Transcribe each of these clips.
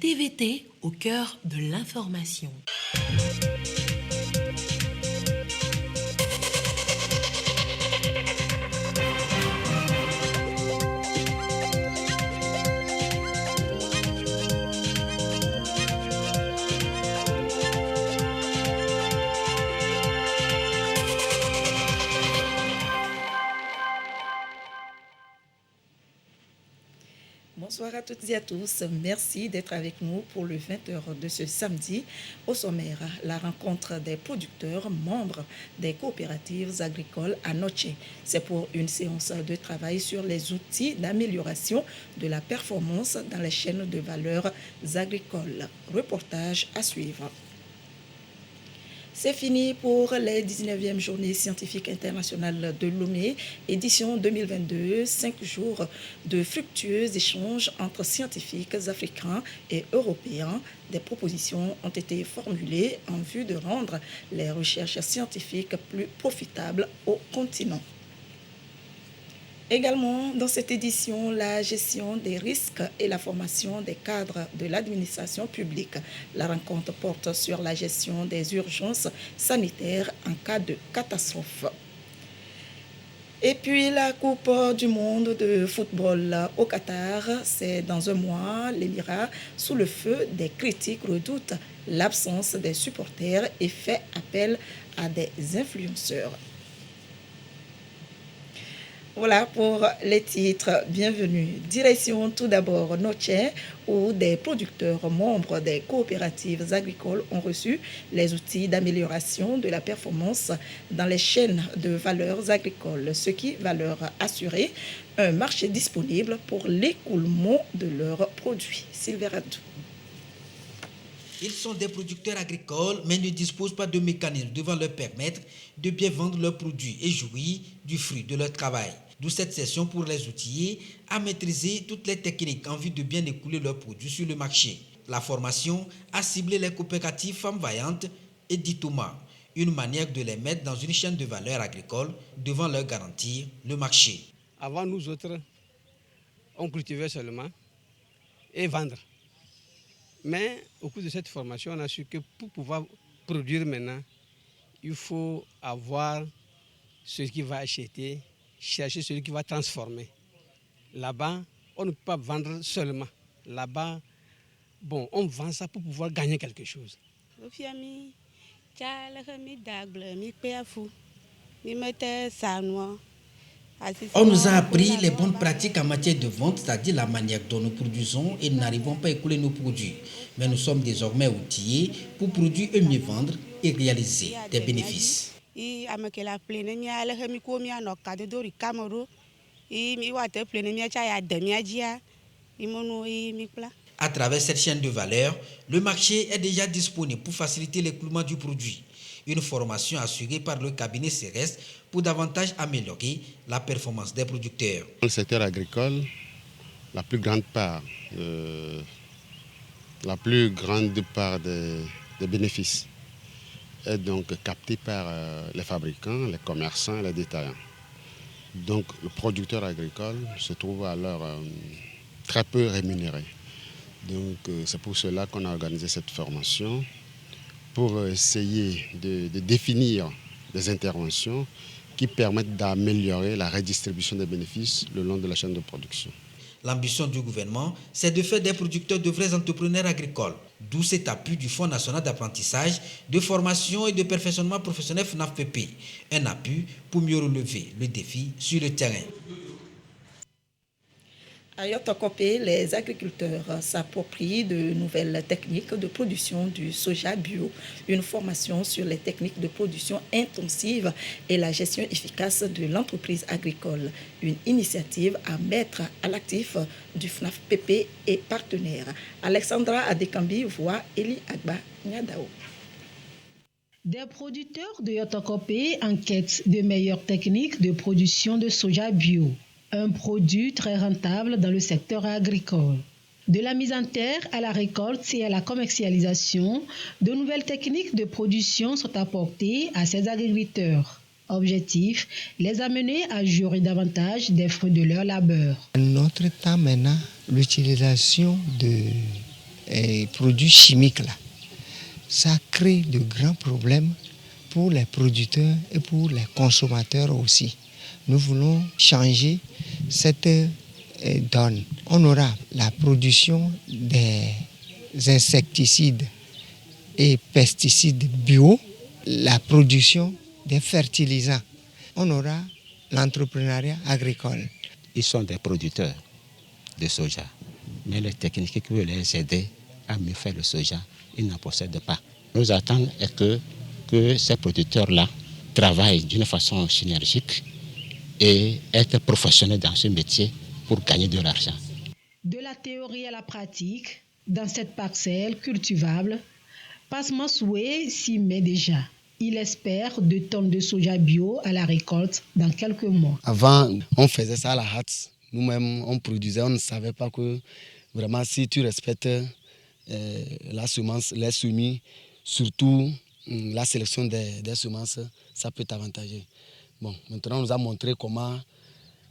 TVT au cœur de l'information. Bonsoir à toutes et à tous. Merci d'être avec nous pour le 20h de ce samedi. Au sommaire, la rencontre des producteurs membres des coopératives agricoles à Noche. C'est pour une séance de travail sur les outils d'amélioration de la performance dans les chaînes de valeur agricoles. Reportage à suivre. C'est fini pour les 19e journées scientifiques internationales de Lomé, édition 2022, 5 jours de fructueux échanges entre scientifiques africains et européens. Des propositions ont été formulées en vue de rendre les recherches scientifiques plus profitables au continent. Également, dans cette édition, la gestion des risques et la formation des cadres de l'administration publique. La rencontre porte sur la gestion des urgences sanitaires en cas de catastrophe. Et puis la Coupe du monde de football au Qatar, c'est dans un mois. L'Émirat, sous le feu des critiques, redoute l'absence des supporters et fait appel à des influenceurs. Voilà pour les titres. Bienvenue. Direction tout d'abord Noche, où des producteurs membres des coopératives agricoles ont reçu les outils d'amélioration de la performance dans les chaînes de valeurs agricoles, ce qui va leur assurer un marché disponible pour l'écoulement de leurs produits. Sylvain Radou. Ils sont des producteurs agricoles, mais ne disposent pas de mécanismes devant leur permettre de bien vendre leurs produits et jouir du fruit de leur travail. D'où cette session pour les outiller à maîtriser toutes les techniques en vue de bien écouler leurs produits sur le marché. La formation a ciblé les coopératives Femmes Vaillantes et Ditoma, une manière de les mettre dans une chaîne de valeur agricole devant leur garantir le marché. Avant, nous autres, on cultivait seulement et vendre. Mais au cours de cette formation, on a su que pour pouvoir produire maintenant, il faut avoir celui qui va acheter, chercher celui qui va transformer. Là-bas, on ne peut pas vendre seulement. Là-bas, on vend ça pour pouvoir gagner quelque chose. On nous a appris les bonnes pratiques en matière de vente, c'est-à-dire la manière dont nous produisons et nous n'arrivons pas à écouler nos produits. Mais nous sommes désormais outillés pour produire et mieux vendre et réaliser des bénéfices. À travers cette chaîne de valeur, le marché est déjà disponible pour faciliter l'écoulement du produit. Une formation assurée par le cabinet Cérès pour davantage améliorer la performance des producteurs. Dans le secteur agricole, la plus grande part des bénéfices est donc captée par les fabricants, les commerçants, les détaillants. Donc le producteur agricole se trouve alors très peu rémunéré. Donc c'est pour cela qu'on a organisé cette formation, pour essayer de définir des interventions qui permettent d'améliorer la redistribution des bénéfices le long de la chaîne de production. L'ambition du gouvernement, c'est de faire des producteurs de vrais entrepreneurs agricoles, d'où cet appui du Fonds national d'apprentissage, de formation et de perfectionnement professionnel FNAF-PP, un appui pour mieux relever le défi sur le terrain. À Yotokopé, les agriculteurs s'approprient de nouvelles techniques de production du soja bio, une formation sur les techniques de production intensive et la gestion efficace de l'entreprise agricole, une initiative à mettre à l'actif du FNAF-PP et partenaires. Alexandra Adekambi voit Eli Agba Nyadao. Des producteurs de Yotokopé en quête de meilleures techniques de production de soja bio. Un produit très rentable dans le secteur agricole. De la mise en terre à la récolte et à la commercialisation, de nouvelles techniques de production sont apportées à ces agriculteurs. Objectif, les amener à jurer davantage des fruits de leur labeur. Notre temps maintenant, l'utilisation de produits chimiques là, ça crée de grands problèmes pour les producteurs et pour les consommateurs aussi. Nous voulons changer cette donne. On aura la production des insecticides et pesticides bio, la production des fertilisants. On aura l'entrepreneuriat agricole. Ils sont des producteurs de soja, mais les techniques qui veulent les aider à mieux faire le soja, ils n'en possèdent pas. Nous attendons que ces producteurs-là travaillent d'une façon synergique et être professionnels dans ce métier pour gagner de l'argent. De la théorie à la pratique, dans cette parcelle cultivable, Passement Soué s'y met déjà. Il espère 2 tonnes de soja bio à la récolte dans quelques mois. Avant, on faisait ça à la hâte. Nous-mêmes, on produisait, on ne savait pas que vraiment si tu respectes la semence, les semis, surtout la sélection des semences, ça peut t'avantager. Bon, maintenant, on nous a montré comment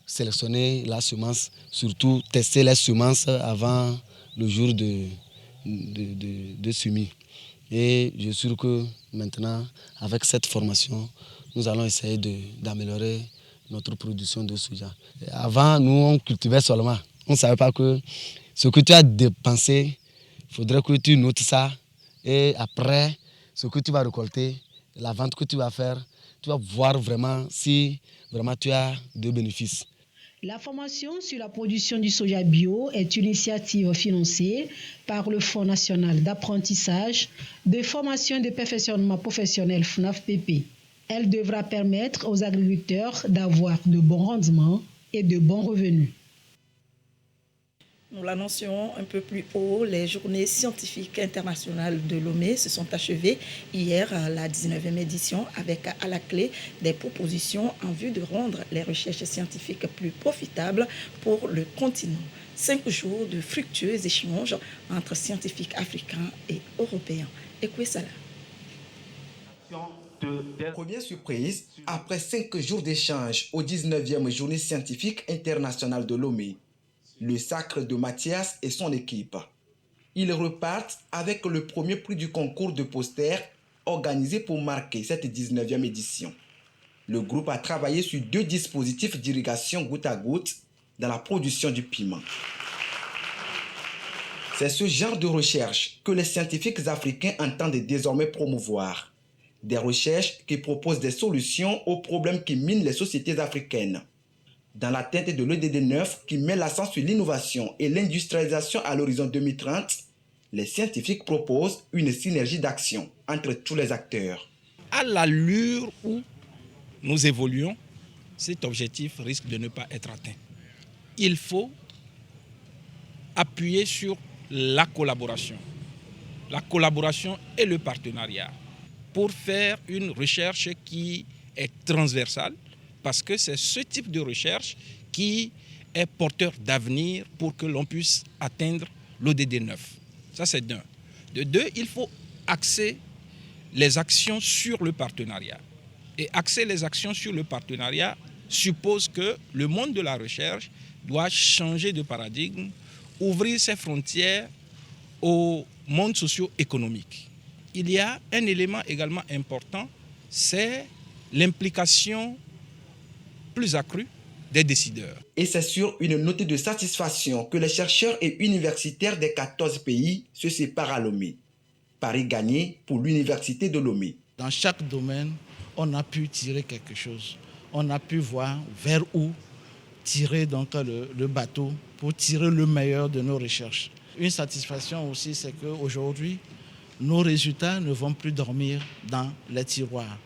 sélectionner la semence, surtout tester les semences avant le jour de semis. Et je suis sûr que maintenant, avec cette formation, nous allons essayer d'améliorer notre production de soja. Avant, nous, on cultivait seulement. On ne savait pas que ce que tu as dépensé, il faudrait que tu notes ça. Et après, ce que tu vas récolter, la vente que tu vas faire, tu vas voir vraiment si vraiment tu as de bénéfices. La formation sur la production du soja bio est une initiative financée par le Fonds national d'apprentissage, de formation et de perfectionnement professionnel FNAFPP. Elle devra permettre aux agriculteurs d'avoir de bons rendements et de bons revenus. Nous l'annoncions un peu plus haut, les journées scientifiques internationales de Lomé se sont achevées hier à la 19e édition avec à la clé des propositions en vue de rendre les recherches scientifiques plus profitables pour le continent. 5 jours de fructueux échanges entre scientifiques africains et européens. Écoutez ça là. Première surprise, après 5 jours d'échange aux 19e journée scientifique internationale de Lomé, le Sacre de Mathias et son équipe. Ils repartent avec le premier prix du concours de posters organisé pour marquer cette 19e édition. Le groupe a travaillé sur 2 dispositifs d'irrigation goutte à goutte dans la production du piment. C'est ce genre de recherche que les scientifiques africains entendent désormais promouvoir. Des recherches qui proposent des solutions aux problèmes qui minent les sociétés africaines. Dans la teinte de l'EDD9 qui met l'accent sur l'innovation et l'industrialisation à l'horizon 2030, les scientifiques proposent une synergie d'action entre tous les acteurs. À l'allure où nous évoluons, cet objectif risque de ne pas être atteint. Il faut appuyer sur la collaboration et le partenariat pour faire une recherche qui est transversale, parce que c'est ce type de recherche qui est porteur d'avenir pour que l'on puisse atteindre l'ODD9. Ça, c'est d'un. De 2, il faut axer les actions sur le partenariat. Et axer les actions sur le partenariat suppose que le monde de la recherche doit changer de paradigme, ouvrir ses frontières au monde socio-économique. Il y a un élément également important, c'est l'implication plus accrue des décideurs. Et c'est sur une note de satisfaction que les chercheurs et universitaires des 14 pays se séparent à Lomé. Pari gagné pour l'université de Lomé. Dans chaque domaine, on a pu tirer quelque chose. On a pu voir vers où tirer donc le bateau pour tirer le meilleur de nos recherches. Une satisfaction aussi, c'est qu'aujourd'hui, nos résultats ne vont plus dormir dans les tiroirs,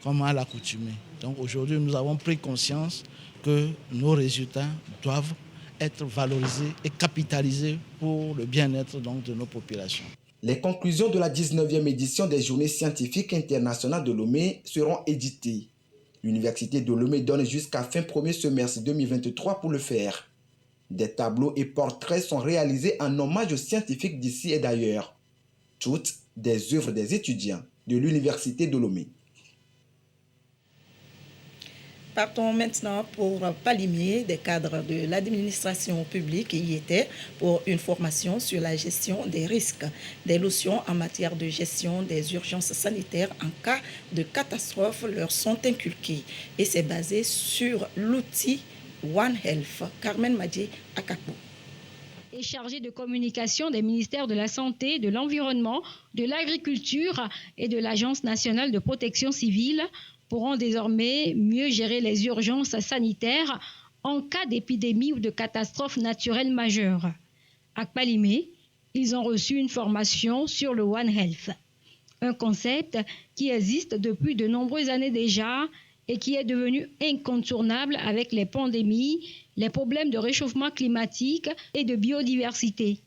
comme à l'accoutumée. Donc aujourd'hui, nous avons pris conscience que nos résultats doivent être valorisés et capitalisés pour le bien-être donc, de nos populations. Les conclusions de la 19e édition des Journées scientifiques internationales de Lomé seront éditées. L'Université de Lomé donne jusqu'à fin premier semestre 2023 pour le faire. Des tableaux et portraits sont réalisés en hommage aux scientifiques d'ici et d'ailleurs. Toutes des œuvres des étudiants de l'Université de Lomé. Partons maintenant pour Palimier. Des cadres de l'administration publique y étaient pour une formation sur la gestion des risques. Des notions en matière de gestion des urgences sanitaires en cas de catastrophe leur sont inculquées. Et c'est basé sur l'outil One Health. Carmen Madji Akakbo. Et chargé de communication des ministères de la Santé, de l'Environnement, de l'Agriculture et de l'Agence nationale de protection civile pourront désormais mieux gérer les urgences sanitaires en cas d'épidémie ou de catastrophe naturelle majeure. À Kpalimé, ils ont reçu une formation sur le One Health, un concept qui existe depuis de nombreuses années déjà et qui est devenu incontournable avec les pandémies, les problèmes de réchauffement climatique et de biodiversité.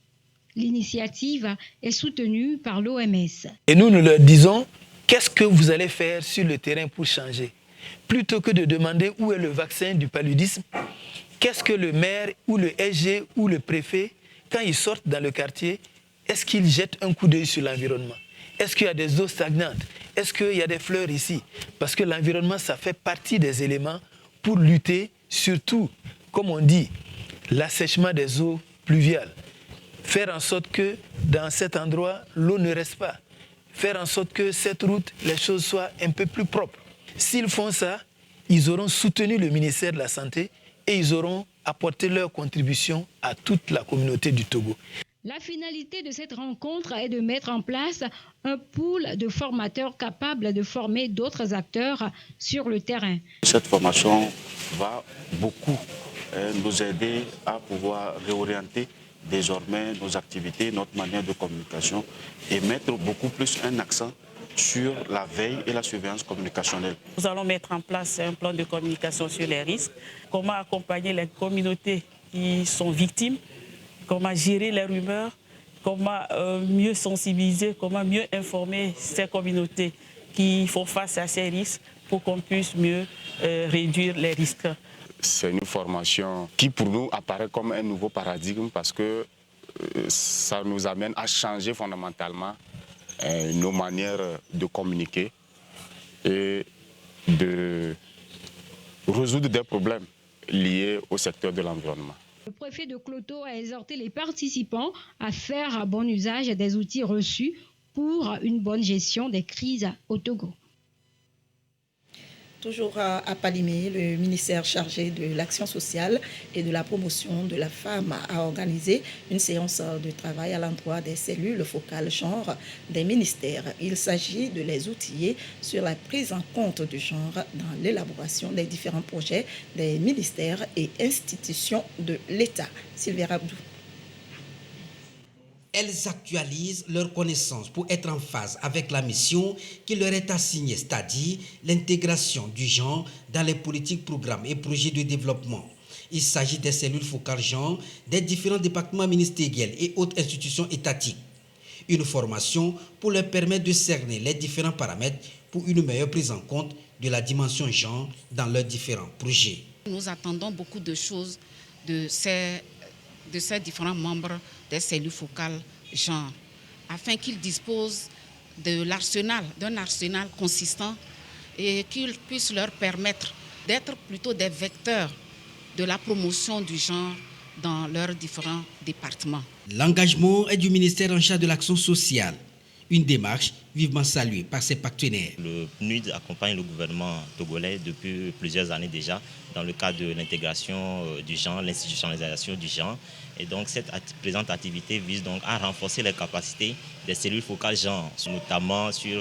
L'initiative est soutenue par l'OMS. Et nous leur disons, qu'est-ce que vous allez faire sur le terrain pour changer? Plutôt que de demander où est le vaccin du paludisme, qu'est-ce que le maire ou le SG ou le préfet, quand ils sortent dans le quartier, est-ce qu'ils jettent un coup d'œil sur l'environnement? Est-ce qu'il y a des eaux stagnantes? Est-ce qu'il y a des fleurs ici? Parce que l'environnement, ça fait partie des éléments pour lutter, surtout, comme on dit, l'assèchement des eaux pluviales. Faire en sorte que dans cet endroit, l'eau ne reste pas. Faire en sorte que cette route, les choses soient un peu plus propres. S'ils font ça, ils auront soutenu le ministère de la Santé et ils auront apporté leur contribution à toute la communauté du Togo. La finalité de cette rencontre est de mettre en place un pool de formateurs capables de former d'autres acteurs sur le terrain. Cette formation va beaucoup nous aider à pouvoir réorienter désormais nos activités, notre manière de communication et mettre beaucoup plus un accent sur la veille et la surveillance communicationnelle. Nous allons mettre en place un plan de communication sur les risques, comment accompagner les communautés qui sont victimes, comment gérer les rumeurs, comment mieux sensibiliser, comment mieux informer ces communautés qui font face à ces risques pour qu'on puisse mieux réduire les risques. C'est une formation qui pour nous apparaît comme un nouveau paradigme parce que ça nous amène à changer fondamentalement nos manières de communiquer et de résoudre des problèmes liés au secteur de l'environnement. Le préfet de Kloto a exhorté les participants à faire bon usage des outils reçus pour une bonne gestion des crises au Togo. Toujours à Palimier, le ministère chargé de l'action sociale et de la promotion de la femme a organisé une séance de travail à l'endroit des cellules focales genre des ministères. Il s'agit de les outiller sur la prise en compte du genre dans l'élaboration des différents projets des ministères et institutions de l'État. Sylvia Rabdou. Elles actualisent leurs connaissances pour être en phase avec la mission qui leur est assignée, c'est-à-dire l'intégration du genre dans les politiques, programmes et projets de développement. Il s'agit des cellules focales genre des différents départements ministériels et autres institutions étatiques. Une formation pour leur permettre de cerner les différents paramètres pour une meilleure prise en compte de la dimension genre dans leurs différents projets. Nous attendons beaucoup de choses de ces différents membres des cellules focales genre, afin qu'ils disposent d'un arsenal consistant et qu'ils puissent leur permettre d'être plutôt des vecteurs de la promotion du genre dans leurs différents départements. L'engagement est du ministère en charge de l'action sociale, une démarche vivement saluée par ses partenaires. Le PNUD accompagne le gouvernement togolais depuis plusieurs années déjà dans le cadre de l'intégration du genre, l'institutionnalisation du genre. Et donc cette présente activité vise donc à renforcer les capacités des cellules focales genre, notamment sur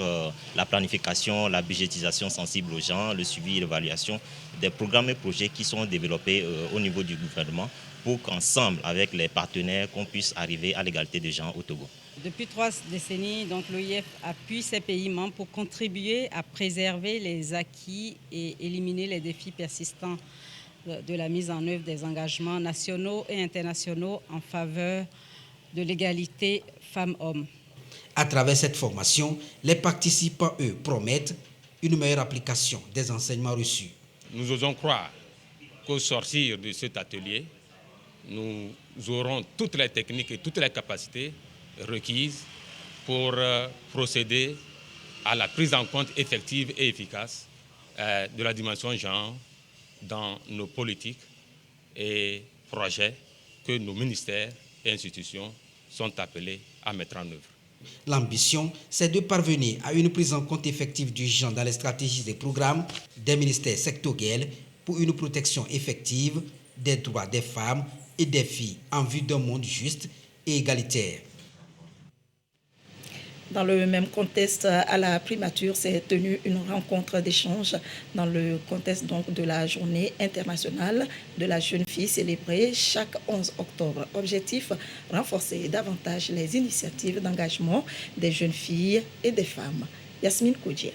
la planification, la budgétisation sensible au genre, le suivi et l'évaluation des programmes et projets qui sont développés au niveau du gouvernement pour qu'ensemble, avec les partenaires, qu'on puisse arriver à l'égalité de genre au Togo. Depuis 3 décennies, l'OIF appuie ces pays membres pour contribuer à préserver les acquis et éliminer les défis persistants de la mise en œuvre des engagements nationaux et internationaux en faveur de l'égalité femmes-hommes. À travers cette formation, les participants, eux, promettent une meilleure application des enseignements reçus. Nous osons croire qu'au sortir de cet atelier, nous aurons toutes les techniques et toutes les capacités requises pour procéder à la prise en compte effective et efficace de la dimension genre dans nos politiques et projets que nos ministères et institutions sont appelés à mettre en œuvre. L'ambition, c'est de parvenir à une prise en compte effective du genre dans les stratégies et programmes des ministères sectoriels pour une protection effective des droits des femmes et des filles en vue d'un monde juste et égalitaire. Dans le même contexte, à la primature, s'est tenue une rencontre d'échange dans le contexte donc de la journée internationale de la jeune fille célébrée chaque 11 octobre. Objectif, renforcer davantage les initiatives d'engagement des jeunes filles et des femmes. Yasmine Koudia.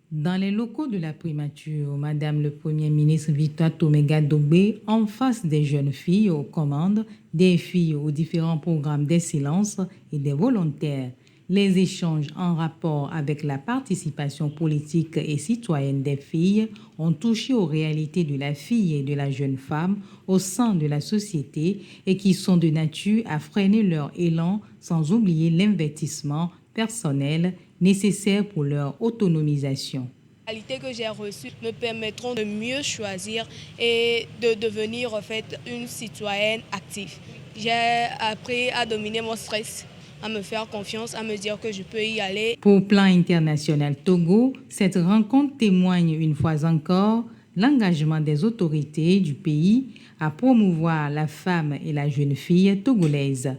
Dans les locaux de la primature, Madame le Premier ministre Victoire Toméga-Dogbé, en face des jeunes filles aux commandes, des filles aux différents programmes d'excellence et des volontaires. Les échanges en rapport avec la participation politique et citoyenne des filles ont touché aux réalités de la fille et de la jeune femme au sein de la société et qui sont de nature à freiner leur élan sans oublier l'investissement personnel nécessaires pour leur autonomisation. Les qualités que j'ai reçues me permettront de mieux choisir et de devenir en fait une citoyenne active. J'ai appris à dominer mon stress, à me faire confiance, à me dire que je peux y aller. Pour Plan International Togo, cette rencontre témoigne une fois encore l'engagement des autorités du pays à promouvoir la femme et la jeune fille togolaise.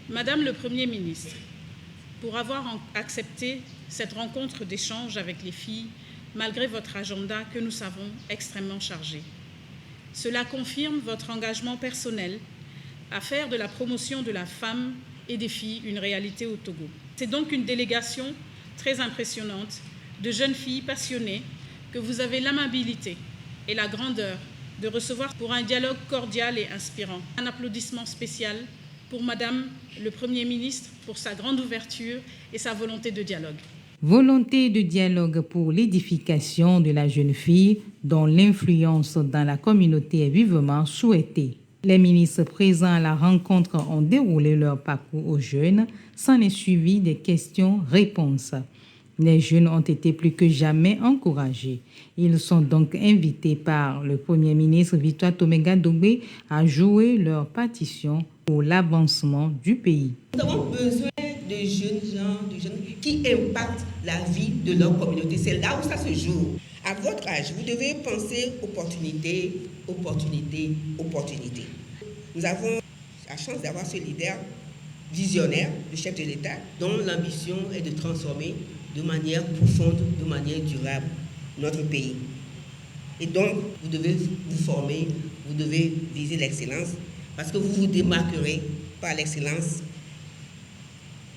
Madame le Premier ministre, pour avoir accepté cette rencontre d'échange avec les filles, malgré votre agenda que nous savons extrêmement chargé. Cela confirme votre engagement personnel à faire de la promotion de la femme et des filles une réalité au Togo. C'est donc une délégation très impressionnante de jeunes filles passionnées que vous avez l'amabilité et la grandeur de recevoir pour un dialogue cordial et inspirant. Un applaudissement spécial pour Madame le Premier ministre pour sa grande ouverture et sa volonté de dialogue. Volonté de dialogue pour l'édification de la jeune fille dont l'influence dans la communauté est vivement souhaitée. Les ministres présents à la rencontre ont déroulé leur parcours aux jeunes, s'en est suivi des questions-réponses. Les jeunes ont été plus que jamais encouragés. Ils sont donc invités par le Premier ministre Victoire Toméga-Dogbé à jouer leur partition pour l'avancement du pays. Nous avons besoin de jeunes gens, de jeunes qui impactent la vie de leur communauté. C'est là où ça se joue. À votre âge, vous devez penser opportunité, opportunité, opportunité. Nous avons la chance d'avoir ce leader visionnaire, le chef de l'État, dont l'ambition est de transformer de manière profonde, de manière durable notre pays. Et donc, vous devez vous former, vous devez viser l'excellence, parce que vous vous démarquerez par l'excellence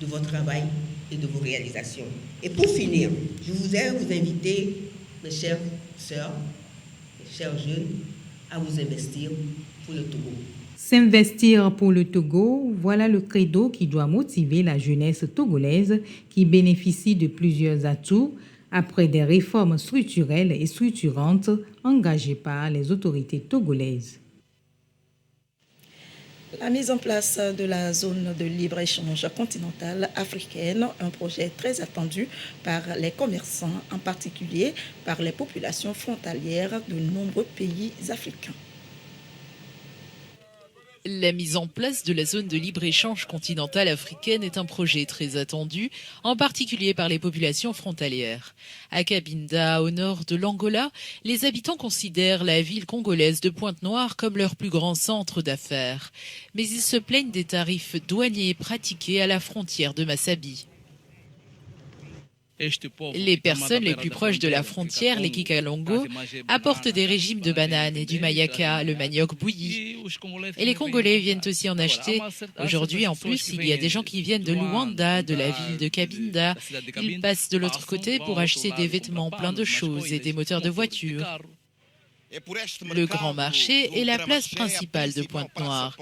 de votre travail et de vos réalisations. Et pour finir, je voudrais vous inviter, mes chères sœurs, mes chers jeunes, à vous investir pour le Togo. S'investir pour le Togo, voilà le credo qui doit motiver la jeunesse togolaise qui bénéficie de plusieurs atouts après des réformes structurelles et structurantes engagées par les autorités togolaises. La mise en place de la zone de libre-échange continentale africaine, un projet très attendu par les commerçants, en particulier par les populations frontalières de nombreux pays africains. La mise en place de la zone de libre-échange continentale africaine est un projet très attendu, en particulier par les populations frontalières. À Cabinda, au nord de l'Angola, les habitants considèrent la ville congolaise de Pointe-Noire comme leur plus grand centre d'affaires. Mais ils se plaignent des tarifs douaniers pratiqués à la frontière de Massabi. Les personnes les plus proches de la frontière, les Kikalongo, apportent des régimes de bananes et du mayaka, le manioc bouilli. Et les Congolais viennent aussi en acheter. Aujourd'hui, en plus, il y a des gens qui viennent de Luanda, de la ville de Cabinda. Ils passent de l'autre côté pour acheter des vêtements pleins de choses et des moteurs de voitures. Le grand marché est la place principale de Pointe-Noire.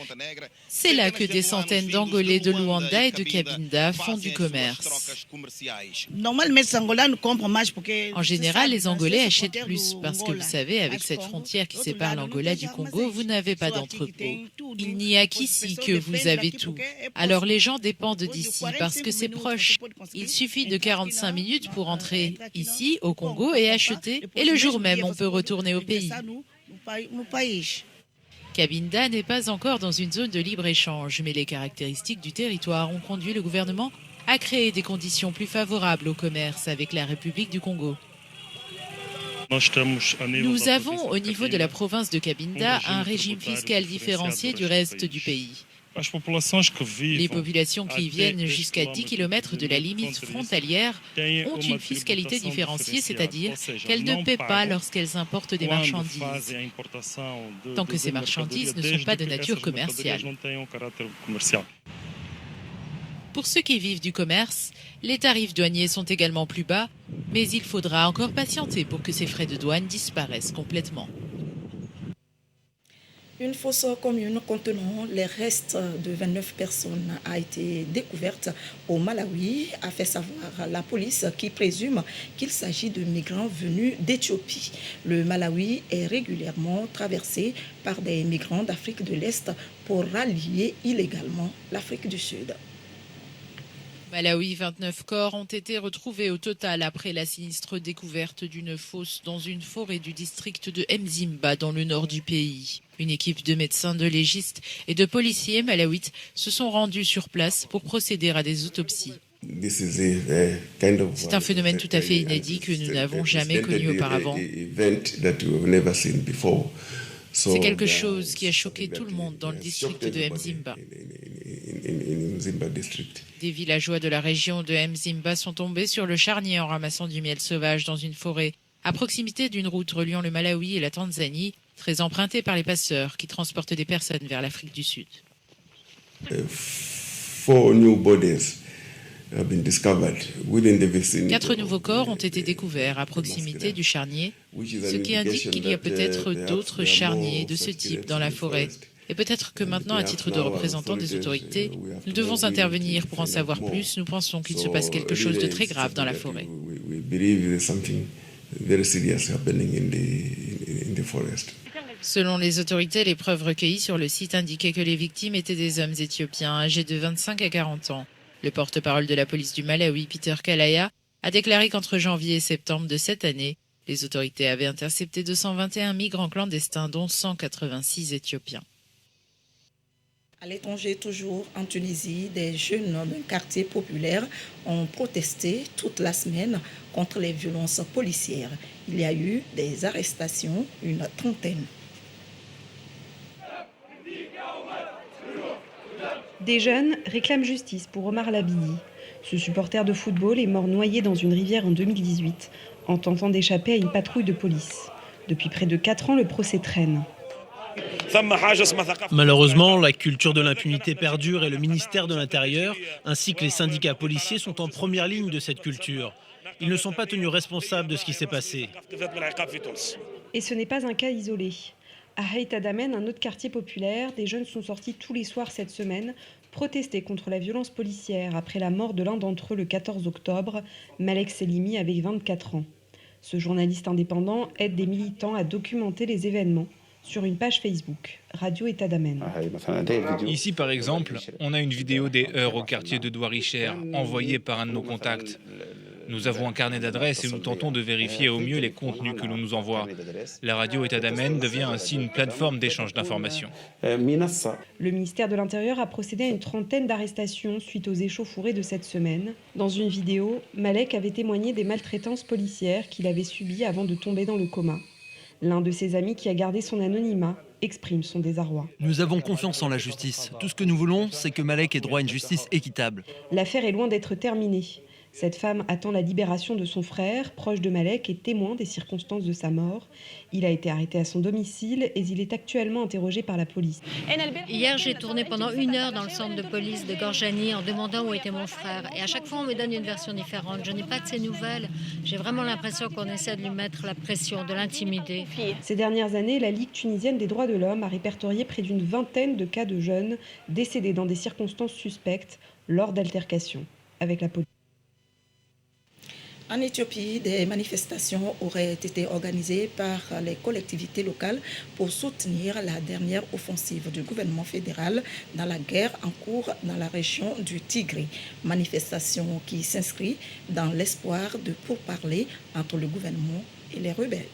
C'est là que des centaines d'Angolais de Luanda et de Cabinda font du commerce. En général, les Angolais achètent plus parce que vous savez, avec cette frontière qui sépare l'Angola du Congo, vous n'avez pas d'entrepôt. Il n'y a qu'ici que vous avez tout. Alors les gens dépendent d'ici parce que c'est proche. Il suffit de 45 minutes pour entrer ici, au Congo, et acheter. Et le jour même, on peut retourner au pays. Cabinda n'est pas encore dans une zone de libre-échange, mais les caractéristiques du territoire ont conduit le gouvernement à créer des conditions plus favorables au commerce avec la République du Congo. Nous avons, au niveau de la province de Cabinda, un régime fiscal différencié du reste du pays. Les populations qui viennent jusqu'à 10 km de la limite frontalière ont une fiscalité différenciée, c'est-à-dire qu'elles ne paient pas lorsqu'elles importent des marchandises, tant que ces marchandises ne sont pas de nature commerciale. Pour ceux qui vivent du commerce, les tarifs douaniers sont également plus bas, mais il faudra encore patienter pour que ces frais de douane disparaissent complètement. Une fosse commune contenant les restes de 29 personnes a été découverte au Malawi, a fait savoir la police qui présume qu'il s'agit de migrants venus d'Éthiopie. Le Malawi est régulièrement traversé par des migrants d'Afrique de l'Est pour rallier illégalement l'Afrique du Sud. Malawi, 29 corps ont été retrouvés au total après la sinistre découverte d'une fosse dans une forêt du district de Mzimba dans le nord du pays. Une équipe de médecins, de légistes et de policiers malawites se sont rendus sur place pour procéder à des autopsies. C'est un phénomène tout à fait inédit que nous n'avons jamais connu auparavant. C'est quelque chose qui a choqué tout le monde dans le district de Mzimba. Des villageois de la région de Mzimba sont tombés sur le charnier en ramassant du miel sauvage dans une forêt, à proximité d'une route reliant le Malawi et la Tanzanie, très empruntée par les passeurs qui transportent des personnes vers l'Afrique du Sud. 4 nouveaux corps ont été découverts à proximité du charnier, ce qui indique qu'il y a peut-être d'autres charniers de ce type dans la forêt. Et peut-être que maintenant, à titre de représentant des autorités, nous devons intervenir pour en savoir plus. Nous pensons qu'il se passe quelque chose de très grave dans la forêt. Selon les autorités, les preuves recueillies sur le site indiquaient que les victimes étaient des hommes éthiopiens âgés de 25 à 40 ans. Le porte-parole de la police du Malawi, Peter Kalaya, a déclaré qu'entre janvier et septembre de cette année, les autorités avaient intercepté 221 migrants clandestins, dont 186 Éthiopiens. À l'étranger, toujours en Tunisie, des jeunes d'un quartier populaire ont protesté toute la semaine contre les violences policières. Il y a eu des arrestations, une trentaine. Des jeunes réclament justice pour Omar Labidi. Ce supporter de football est mort noyé dans une rivière en 2018 en tentant d'échapper à une patrouille de police. Depuis près de 4 ans, le procès traîne. Malheureusement, la culture de l'impunité perdure et le ministère de l'Intérieur, ainsi que les syndicats policiers, sont en première ligne de cette culture. Ils ne sont pas tenus responsables de ce qui s'est passé. Et ce n'est pas un cas isolé. À Haït Adamen, un autre quartier populaire, des jeunes sont sortis tous les soirs cette semaine protester contre la violence policière après la mort de l'un d'entre eux le 14 octobre, Malek Selimi avec 24 ans. Ce journaliste indépendant aide des militants à documenter les événements sur une page Facebook, Radio État d'Amen. Ici, par exemple, on a une vidéo des heurts au quartier de Douaricher, envoyée par un de nos contacts. Nous avons un carnet d'adresses et nous tentons de vérifier au mieux les contenus que l'on nous envoie. La Radio État d'Amen devient ainsi une plateforme d'échange d'informations. Le ministère de l'Intérieur a procédé à une trentaine d'arrestations suite aux échauffourées de cette semaine. Dans une vidéo, Malek avait témoigné des maltraitances policières qu'il avait subies avant de tomber dans le coma. L'un de ses amis qui a gardé son anonymat exprime son désarroi. Nous avons confiance en la justice. Tout ce que nous voulons, c'est que Malek ait droit à une justice équitable. L'affaire est loin d'être terminée. Cette femme attend la libération de son frère, proche de Malek et témoin des circonstances de sa mort. Il a été arrêté à son domicile et il est actuellement interrogé par la police. Hier, j'ai tourné pendant 1 heure dans le centre de police de Gorjani en demandant où était mon frère. Et à chaque fois, on me donne une version différente. Je n'ai pas de ses nouvelles. J'ai vraiment l'impression qu'on essaie de lui mettre la pression, de l'intimider. Ces dernières années, la Ligue tunisienne des droits de l'homme a répertorié près d'une vingtaine de cas de jeunes décédés dans des circonstances suspectes lors d'altercations avec la police. En Éthiopie, des manifestations auraient été organisées par les collectivités locales pour soutenir la dernière offensive du gouvernement fédéral dans la guerre en cours dans la région du Tigré. Manifestation qui s'inscrit dans l'espoir de pourparlers entre le gouvernement et les rebelles.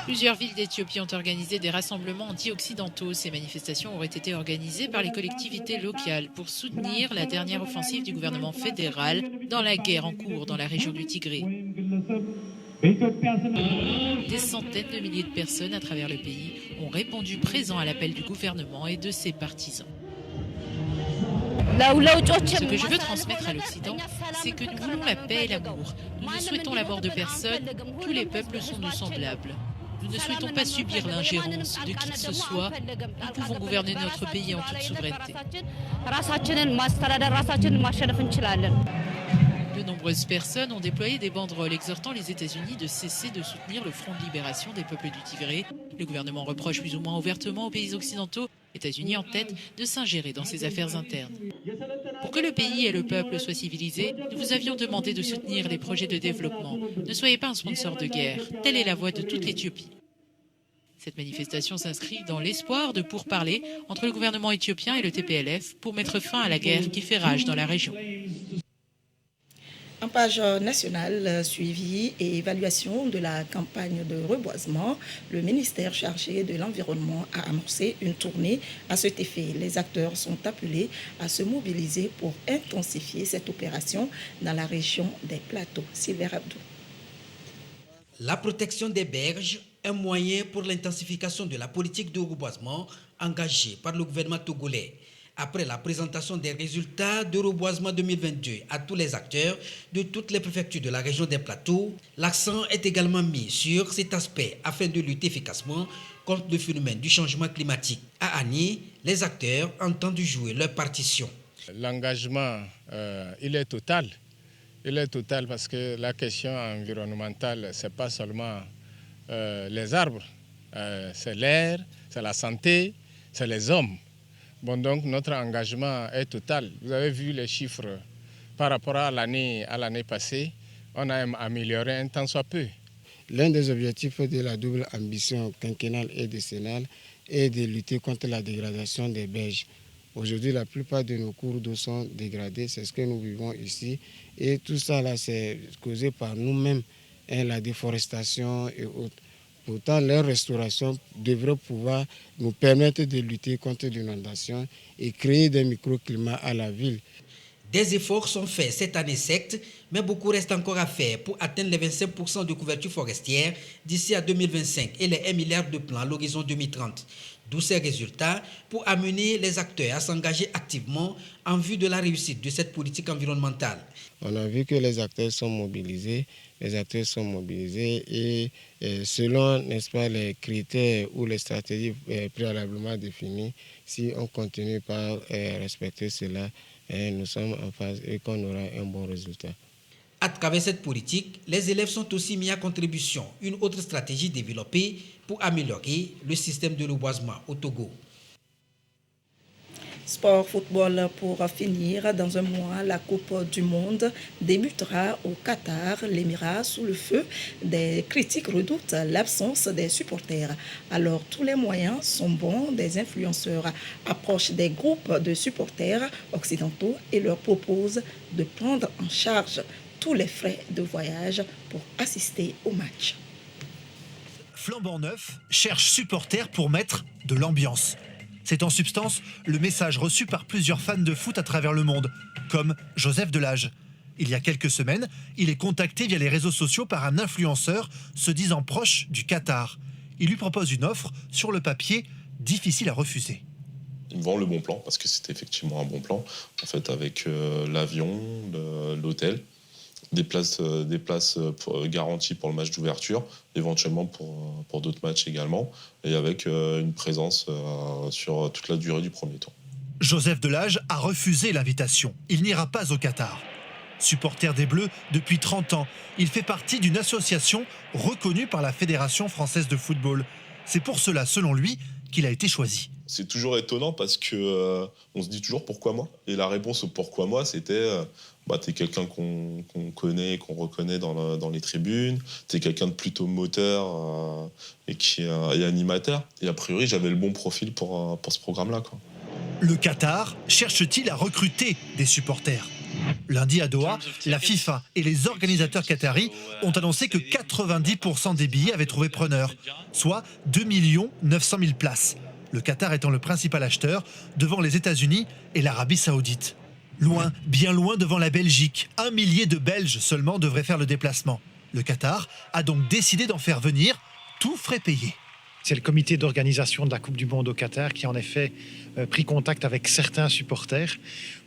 Plusieurs villes d'Éthiopie ont organisé des rassemblements anti-occidentaux. Ces manifestations auraient été organisées par les collectivités locales pour soutenir la dernière offensive du gouvernement fédéral dans la guerre en cours dans la région du Tigré. Des centaines de milliers de personnes à travers le pays ont répondu présents à l'appel du gouvernement et de ses partisans. Ce que je veux transmettre à l'Occident, c'est que nous voulons la paix et l'amour. Nous ne souhaitons la mort de personne. Tous les peuples sont nous semblables. Nous ne souhaitons pas subir l'ingérence de qui que ce soit. Nous pouvons gouverner notre pays en toute souveraineté. De nombreuses personnes ont déployé des banderoles exhortant les États-Unis de cesser de soutenir le Front de libération des peuples du Tigré. Le gouvernement reproche plus ou moins ouvertement aux pays occidentaux, États-Unis en tête, de s'ingérer dans ses affaires internes. Pour que le pays et le peuple soient civilisés, nous vous avions demandé de soutenir les projets de développement. Ne soyez pas un sponsor de guerre. Telle est la voix de toute l'Éthiopie. Cette manifestation s'inscrit dans l'espoir de pourparlers entre le gouvernement éthiopien et le TPLF pour mettre fin à la guerre qui fait rage dans la région. En page nationale, suivi et évaluation de la campagne de reboisement, le ministère chargé de l'Environnement a amorcé une tournée à cet effet. Les acteurs sont appelés à se mobiliser pour intensifier cette opération dans la région des plateaux. Sylvain Abdou. La protection des berges, un moyen pour l'intensification de la politique de reboisement engagée par le gouvernement togolais. Après la présentation des résultats de reboisement 2022 à tous les acteurs de toutes les préfectures de la région des plateaux, l'accent est également mis sur cet aspect afin de lutter efficacement contre le phénomène du changement climatique. À Ani, les acteurs entendent jouer leur partition. L'engagement, il est total. Il est total parce que la question environnementale, ce n'est pas seulement les arbres, c'est l'air, c'est la santé, c'est les hommes. Bon, donc notre engagement est total. Vous avez vu les chiffres par rapport à l'année passée. On a amélioré un tant soit peu. L'un des objectifs de la double ambition quinquennale et décennale est de lutter contre la dégradation des berges. Aujourd'hui, la plupart de nos cours d'eau sont dégradés. C'est ce que nous vivons ici. Et tout ça, là, c'est causé par nous-mêmes, la déforestation et autres. Pourtant, leur restauration devrait pouvoir nous permettre de lutter contre l'inondation et créer des microclimats à la ville. Des efforts sont faits cette année secte, mais beaucoup reste encore à faire pour atteindre les 25% de couverture forestière d'ici à 2025 et les 1 milliard de plans à l'horizon 2030. D'où ces résultats pour amener les acteurs à s'engager activement en vue de la réussite de cette politique environnementale. On a vu que les acteurs sont mobilisés et selon, n'est-ce pas, les critères ou les stratégies préalablement définies, si on continue par respecter cela, nous sommes en phase et qu'on aura un bon résultat. À travers cette politique, les élèves sont aussi mis à contribution. Une autre stratégie développée pour améliorer le système de reboisement au Togo. Sport football pour finir. Dans un mois, la Coupe du Monde débutera au Qatar. L'Émirat, sous le feu des critiques, redoute l'absence des supporters. Alors, tous les moyens sont bons. Des influenceurs approchent des groupes de supporters occidentaux et leur proposent de prendre en charge tous les frais de voyage pour assister au match. Flambant Neuf cherche supporters pour mettre de l'ambiance. C'est en substance le message reçu par plusieurs fans de foot à travers le monde, comme Joseph Delage. Il y a quelques semaines, il est contacté via les réseaux sociaux par un influenceur se disant proche du Qatar. Il lui propose une offre sur le papier difficile à refuser. Ils me vendent le bon plan, parce que c'était effectivement un bon plan, en fait, avec l'avion, l'hôtel, des places garanties pour le match d'ouverture, éventuellement pour d'autres matchs également, et avec une présence sur toute la durée du premier tour. Joseph Delage a refusé l'invitation. Il n'ira pas au Qatar. Supporter des Bleus depuis 30 ans, il fait partie d'une association reconnue par la Fédération française de football. C'est pour cela, selon lui, qu'il a été choisi. C'est toujours étonnant parce que on se dit toujours pourquoi moi. Et la réponse au pourquoi moi, c'était t'es quelqu'un qu'on connaît, qu'on reconnaît dans les tribunes, t'es quelqu'un de plutôt moteur et qui est animateur. Et a priori, j'avais le bon profil pour ce programme-là, quoi. Le Qatar cherche-t-il à recruter des supporters ? Lundi à Doha, la FIFA et les organisateurs qataris ont annoncé que 90% des billets avaient trouvé preneur, soit 2 900 000 places. Le Qatar étant le principal acheteur devant les États-Unis et l'Arabie Saoudite. Loin, bien loin devant la Belgique, 1 millier de Belges seulement devraient faire le déplacement. Le Qatar a donc décidé d'en faire venir, tous frais payés. C'est le comité d'organisation de la Coupe du Monde au Qatar qui a en effet pris contact avec certains supporters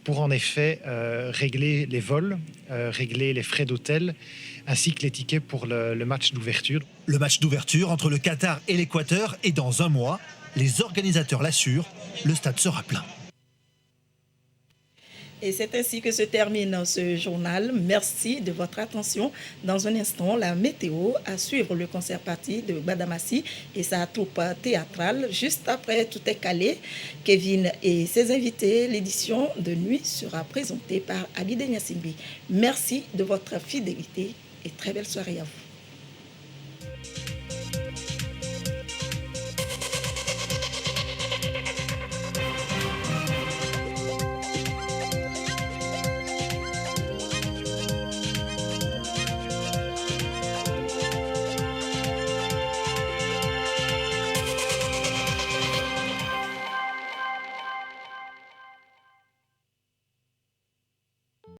pour en effet régler les vols, régler les frais d'hôtel ainsi que les tickets pour le match d'ouverture. Le match d'ouverture entre le Qatar et l'Équateur est dans 1 mois. Les organisateurs l'assurent, le stade sera plein. Et c'est ainsi que se termine ce journal. Merci de votre attention. Dans un instant, la météo, à suivre le concert party de Gbadamassi et sa troupe théâtrale. Juste après, tout est calé. Kevin et ses invités, l'édition de nuit sera présentée par Ali Denyasimbi. Merci de votre fidélité et très belle soirée à vous.